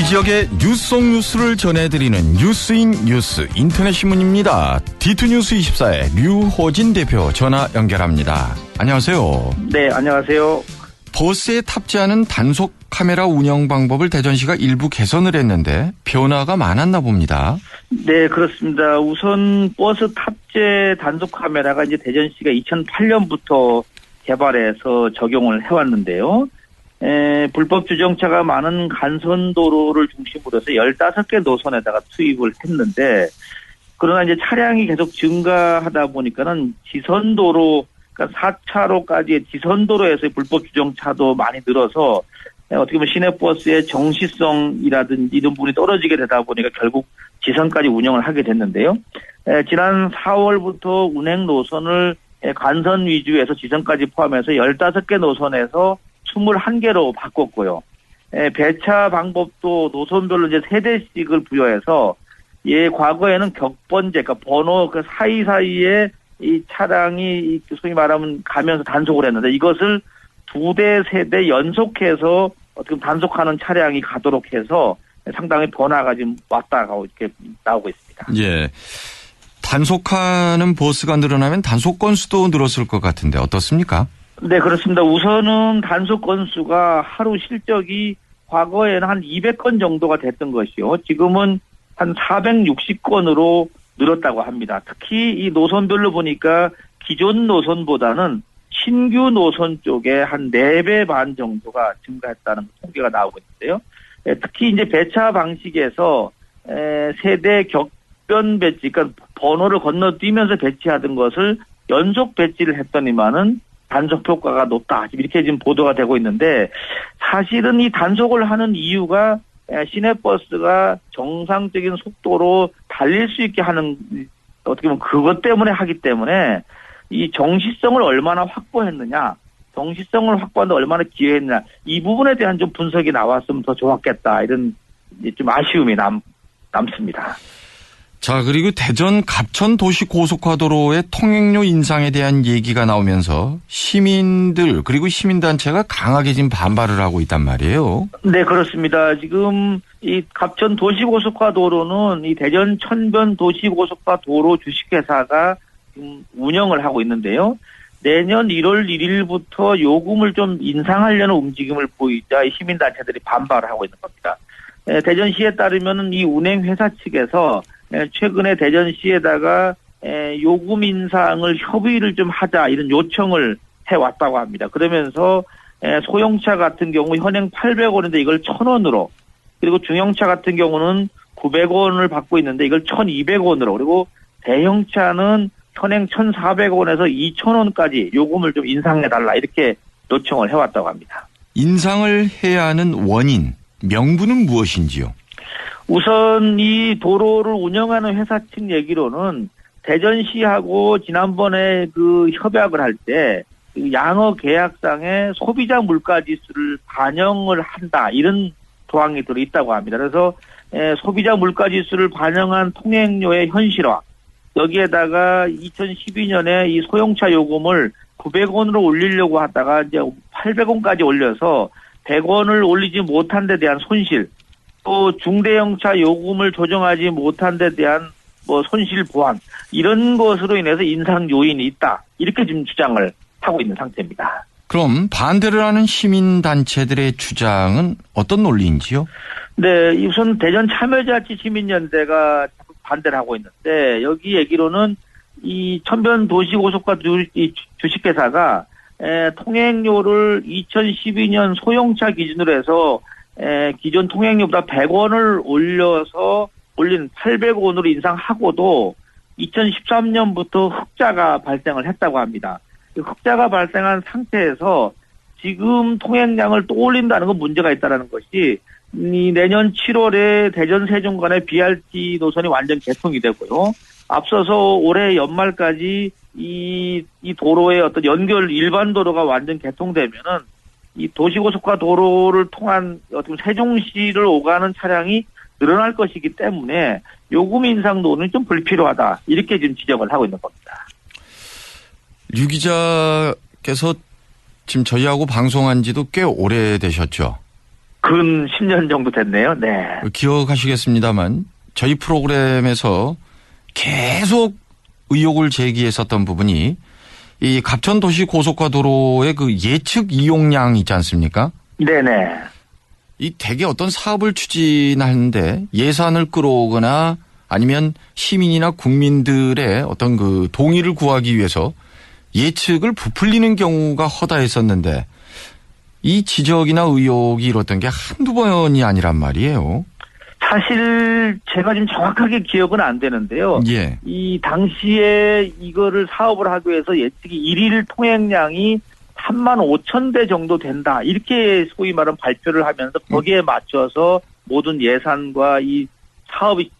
지역의 뉴스 속 뉴스를 전해드리는 뉴스인 뉴스 인터넷 신문입니다. D2뉴스 24의 류호진 대표 전화 연결합니다. 안녕하세요. 네, 안녕하세요. 버스에 탑재하는 단속 카메라 운영 방법을 대전시가 일부 개선을 했는데 변화가 많았나 봅니다. 네, 그렇습니다. 우선 버스 탑재 단속 카메라가 이제 대전시가 2008년부터 개발해서 적용을 해왔는데요. 불법 주정차가 많은 간선도로를 중심으로 해서 15개 노선에다가 투입을 했는데, 그러나 이제 차량이 계속 증가하다 보니까는 지선도로, 그러니까 4차로까지의 지선도로에서의 불법 주정차도 많이 늘어서 어떻게 보면 시내버스의 정시성이라든지 이런 부분이 떨어지게 되다 보니까 결국 지선까지 운영을 하게 됐는데요. 지난 4월부터 운행 노선을 간선 위주에서 지선까지 포함해서 15개 노선에서 21개로 바꿨고요. 배차 방법도 노선별로 이제 세대씩을 부여해서, 과거에는 격번제, 그러니까 번호 그 사이사이에 이 차량이 소위 말하면 가면서 단속을 했는데, 이것을 2대, 3대 연속해서 어떻게 단속하는 차량이 가도록 해서 상당히 변화가 지금 왔다가 이렇게 나오고 있습니다. 예. 단속하는 버스가 늘어나면 단속 건수도 늘었을 것 같은데 어떻습니까? 네, 그렇습니다. 우선은 단속 건수가 하루 실적이 과거에는 한 200건 정도가 됐던 것이요. 지금은 한 460건으로 늘었다고 합니다. 특히 이 노선별로 보니까 기존 노선보다는 신규 노선 쪽에 한 4배 반 정도가 증가했다는 통계가 나오고 있는데요. 특히 이제 배차 방식에서 세대 격변 배치, 그러니까 번호를 건너뛰면서 배치하던 것을 연속 배치를 했더니만은 단속 효과가 높다. 이렇게 지금 보도가 되고 있는데, 사실은 이 단속을 하는 이유가 시내버스가 정상적인 속도로 달릴 수 있게 하는, 어떻게 보면 그것 때문에 하기 때문에 이 정시성을 얼마나 확보했느냐, 정시성을 확보하는데 얼마나 기여했느냐, 이 부분에 대한 좀 분석이 나왔으면 더 좋았겠다. 이런 좀 아쉬움이 남습니다. 자, 그리고 대전 갑천 도시고속화도로의 통행료 인상에 대한 얘기가 나오면서 시민들 그리고 시민단체가 강하게 지금 반발을 하고 있단 말이에요. 네, 그렇습니다. 지금 이 갑천 도시고속화도로는 이 대전 천변 도시고속화도로 주식회사가 지금 운영을 하고 있는데요. 내년 1월 1일부터 요금을 좀 인상하려는 움직임을 보이자 이 시민단체들이 반발을 하고 있는 겁니다. 대전시에 따르면 이 운행회사 측에서 최근에 대전시에다가 요금 인상을 협의를 좀 하자 이런 요청을 해왔다고 합니다. 그러면서 소형차 같은 경우 현행 800원인데 이걸 1,000원으로, 그리고 중형차 같은 경우는 900원을 받고 있는데 이걸 1,200원으로, 그리고 대형차는 현행 1,400원에서 2,000원까지 요금을 좀 인상해달라 이렇게 요청을 해왔다고 합니다. 인상을 해야 하는 원인, 명분은 무엇인지요? 우선 이 도로를 운영하는 회사 측 얘기로는 대전시하고 지난번에 그 협약을 할 때 양어 계약상에 소비자 물가 지수를 반영을 한다 이런 조항이 들어있다고 합니다. 그래서 소비자 물가 지수를 반영한 통행료의 현실화, 여기에다가 2012년에 이 소형차 요금을 900원으로 올리려고 하다가 이제 800원까지 올려서 100원을 올리지 못한 데 대한 손실, 또 중대형차 요금을 조정하지 못한 데 대한 손실 보완, 이런 것으로 인해서 인상 요인이 있다. 이렇게 지금 주장을 하고 있는 상태입니다. 그럼 반대를 하는 시민단체들의 주장은 어떤 논리인지요? 네, 우선 대전 참여자치 시민연대가 반대를 하고 있는데, 여기 얘기로는 이 천변 도시고속화 주식회사가 통행료를 2012년 소형차 기준으로 해서 기존 통행료보다 100원을 올린 800원으로 인상하고도 2013년부터 흑자가 발생을 했다고 합니다. 흑자가 발생한 상태에서 지금 통행량을 또 올린다는 건 문제가 있다는 것이, 이 내년 7월에 대전 세종 간의 BRT 노선이 완전 개통이 되고요. 앞서서 올해 연말까지 이 도로의 어떤 연결 일반 도로가 완전 개통되면은 이 도시고속화 도로를 통한 어떤 세종시를 오가는 차량이 늘어날 것이기 때문에 요금 인상 논은 좀 불필요하다. 이렇게 지금 지적을 하고 있는 겁니다. 류 기자께서 지금 저희하고 방송한 지도 꽤 오래되셨죠? 근 10년 정도 됐네요. 네. 기억하시겠습니다만 저희 프로그램에서 계속 의혹을 제기했었던 부분이 이 갑천도시고속화도로의 그 예측 이용량 있지 않습니까? 네네. 이 대개 어떤 사업을 추진하는데 예산을 끌어오거나 아니면 시민이나 국민들의 어떤 그 동의를 구하기 위해서 예측을 부풀리는 경우가 허다했었는데 이 지적이나 의혹이 이뤘던 게 한두 번이 아니란 말이에요. 사실 제가 지금 정확하게 기억은 안 되는데요. 예. 이 당시에 이거를 사업을 하기 위해서 예측이 일일 통행량이 35,000대 정도 된다. 이렇게 소위 말하는 발표를 하면서 거기에 맞춰서 모든 예산과 이 사업이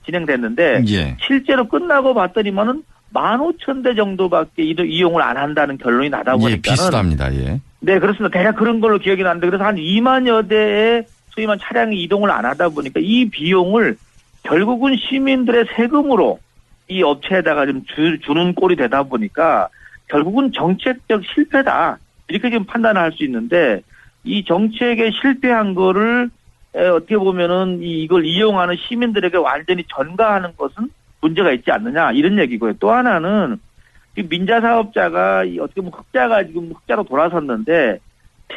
진행됐는데 예. 실제로 끝나고 봤더니만은 15,000대 정도밖에 이용을 안 한다는 결론이 나다 보니까 예, 비슷합니다. 예. 네, 그렇습니다. 대략 그런 걸로 기억이 나는데 그래서 한 2만여 대의 소위 말하는 차량이 이동을 안 하다 보니까 이 비용을 결국은 시민들의 세금으로 이 업체에다가 좀 주는 꼴이 되다 보니까 결국은 정책적 실패다. 이렇게 지금 판단을 할 수 있는데 이 정책에 실패한 거를 어떻게 보면은 이걸 이용하는 시민들에게 완전히 전가하는 것은 문제가 있지 않느냐 이런 얘기고요. 또 하나는 민자 사업자가 어떻게 보면 흑자가 지금 흑자로 돌아섰는데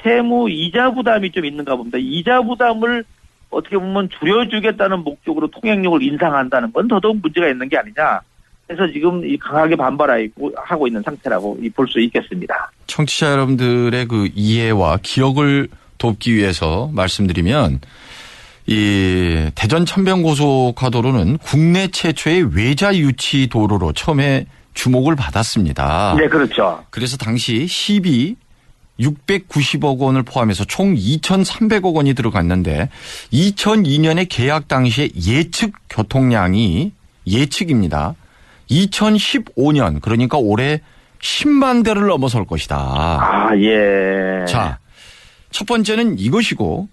채무 이자 부담이 좀 있는가 봅니다. 이자 부담을 어떻게 보면 줄여주겠다는 목적으로 통행료를 인상한다는 건 더더욱 문제가 있는 게 아니냐. 그래서 지금 강하게 반발하고 있는 상태라고 볼 수 있겠습니다. 청취자 여러분들의 그 이해와 기억을 돕기 위해서 말씀드리면 이 대전 천변고속화도로는 국내 최초의 외자 유치 도로로 처음에 주목을 받았습니다. 네, 그렇죠. 그래서 당시 시비 690억 원을 포함해서 총 2,300억 원이 들어갔는데 2002년에 계약 당시에 예측 교통량이 예측입니다. 2015년 그러니까 올해 10만 대를 넘어설 것이다. 아, 예. 자, 첫 번째는 이것이고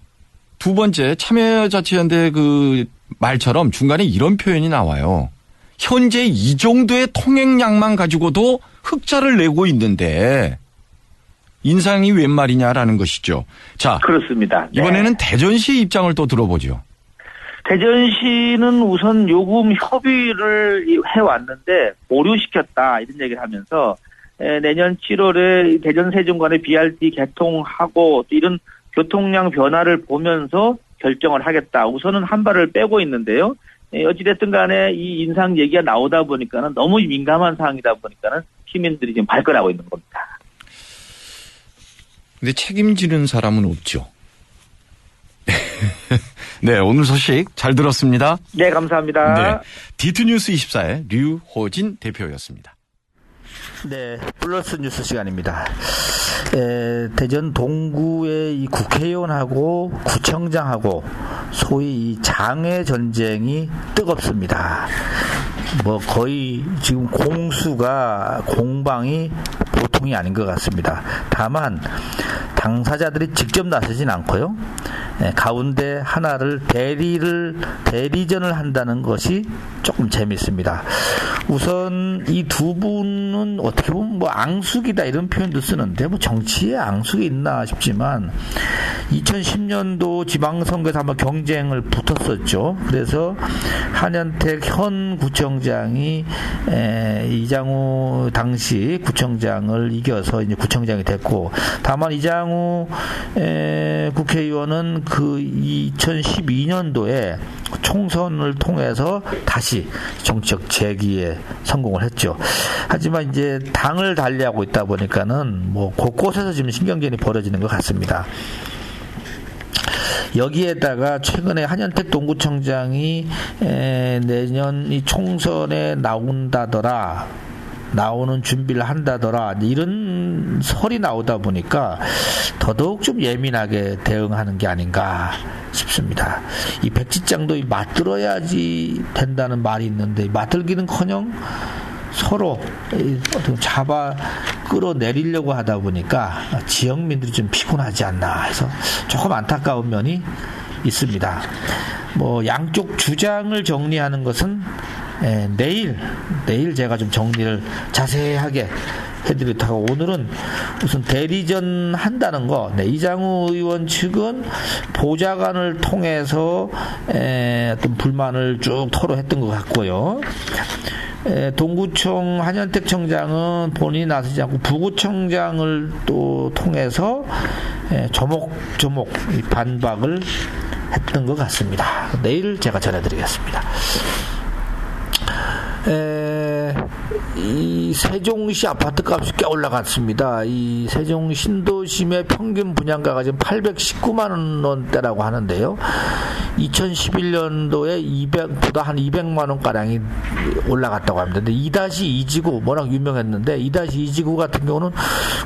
두 번째 참여자치연대 그 말처럼 중간에 이런 표현이 나와요. 현재 이 정도의 통행량만 가지고도 흑자를 내고 있는데 인상이 웬 말이냐라는 것이죠. 자, 그렇습니다. 네. 이번에는 대전시 입장을 또 들어보죠. 대전시는 우선 요금 협의를 해왔는데 보류시켰다 이런 얘기를 하면서 내년 7월에 대전 세종 간의 BRT 개통하고 또 이런 교통량 변화를 보면서 결정을 하겠다. 우선은 한 발을 빼고 있는데요. 어찌됐든 간에 이 인상 얘기가 나오다 보니까는 너무 민감한 사항이다 보니까는 시민들이 지금 발끈하고 있는 겁니다. 근데 책임지는 사람은 없죠. 네, 오늘 소식 잘 들었습니다. 네, 감사합니다. 네, 디트뉴스 24의 류호진 대표였습니다. 네, 플러스 뉴스 시간입니다. 대전 동구의 이 국회의원하고 구청장하고 소위 이 장애 전쟁이 뜨겁습니다. 뭐 거의 지금 공방이 보통이 아닌 것 같습니다. 다만 당사자들이 직접 나서진 않고요. 가운데 하나를 대리전을 한다는 것이 조금 재밌습니다. 우선 이 두 분은 어떻게 보면 뭐 앙숙이다 이런 표현도 쓰는데 뭐 정치에 앙숙이 있나 싶지만 2010년도 지방선거에서 한번 경쟁을 붙었었죠. 그래서 한현택 현 구청장이 이장우 당시 구청장을 이겨서 이제 구청장이 됐고, 다만 이장우 국회의원은 그 2012년도에 총선을 통해서 다시 정치적 재기에 성공을 했죠. 하지만 이제 당을 달리하고 있다 보니까는 뭐 곳곳에서 지금 신경전이 벌어지는 것 같습니다. 여기에다가 최근에 한현택 동구청장이 내년 이 총선에 나오는 준비를 한다더라 이런 설이 나오다 보니까 더더욱 좀 예민하게 대응하는 게 아닌가 싶습니다. 이 백지장도 맞들어야지 된다는 말이 있는데 맞들기는커녕 서로 잡아 끌어내리려고 하다 보니까 지역민들이 좀 피곤하지 않나 해서 조금 안타까운 면이 있습니다. 뭐 양쪽 주장을 정리하는 것은 내일 제가 좀 정리를 자세하게 해드리도록 하고, 오늘은 우선 대리전 한다는 거, 이장우 의원 측은 보좌관을 통해서 어떤 불만을 쭉 토로했던 것 같고요. 동구청 한현택 청장은 본인이 나서지 않고 부구청장을 또 통해서 조목조목 반박을 했던 것 같습니다. 내일 제가 전해드리겠습니다. 이 세종시 아파트 값이 꽤 올라갔습니다. 이 세종 신도심의 평균 분양가가 지금 819만 원대라고 하는데요. 2011년도에 200보다 한 200만 원 가량이 올라갔다고 합니다. 근데 2-2지구 워낙 유명했는데 2-2지구 같은 경우는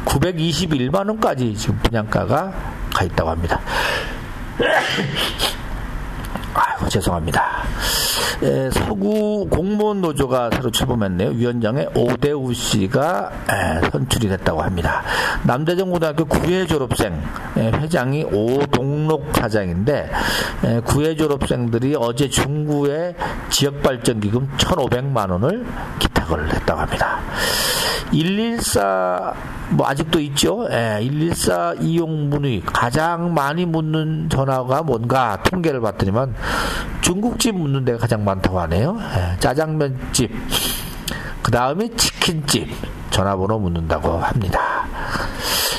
921만 원까지 지금 분양가가 가 있다고 합니다. 아이고, 죄송합니다. 서구 공무원 노조가 새로 출범했네요. 위원장에 오대우 씨가 선출이 됐다고 합니다. 남대전고등학교 9회 졸업생 회장이 오동록 사장인데, 9회 졸업생들이 어제 중구에 지역발전기금 1,500만 원을 기탁을 했다고 합니다. 114 아직도 있죠. 114 이용 문의 가장 많이 묻는 전화가 뭔가 통계를 봤더니만 중국집 묻는 데가 가장 많다고 하네요. 짜장면집, 그 다음에 치킨집 전화번호 묻는다고 합니다.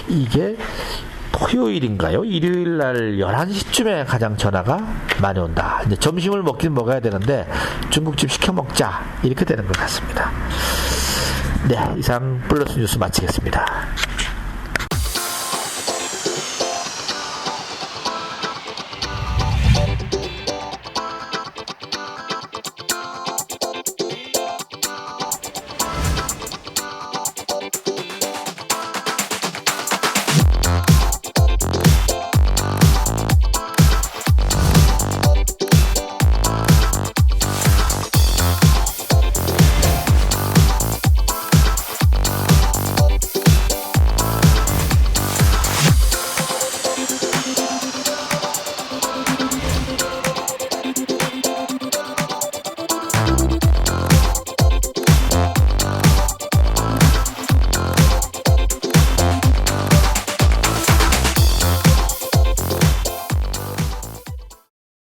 이게 토요일인가요? 일요일 날 11시쯤에 가장 전화가 많이 온다. 이제 점심을 먹긴 먹어야 되는데 중국집 시켜 먹자, 이렇게 되는 것 같습니다. 네, 이상 플러스 뉴스 마치겠습니다.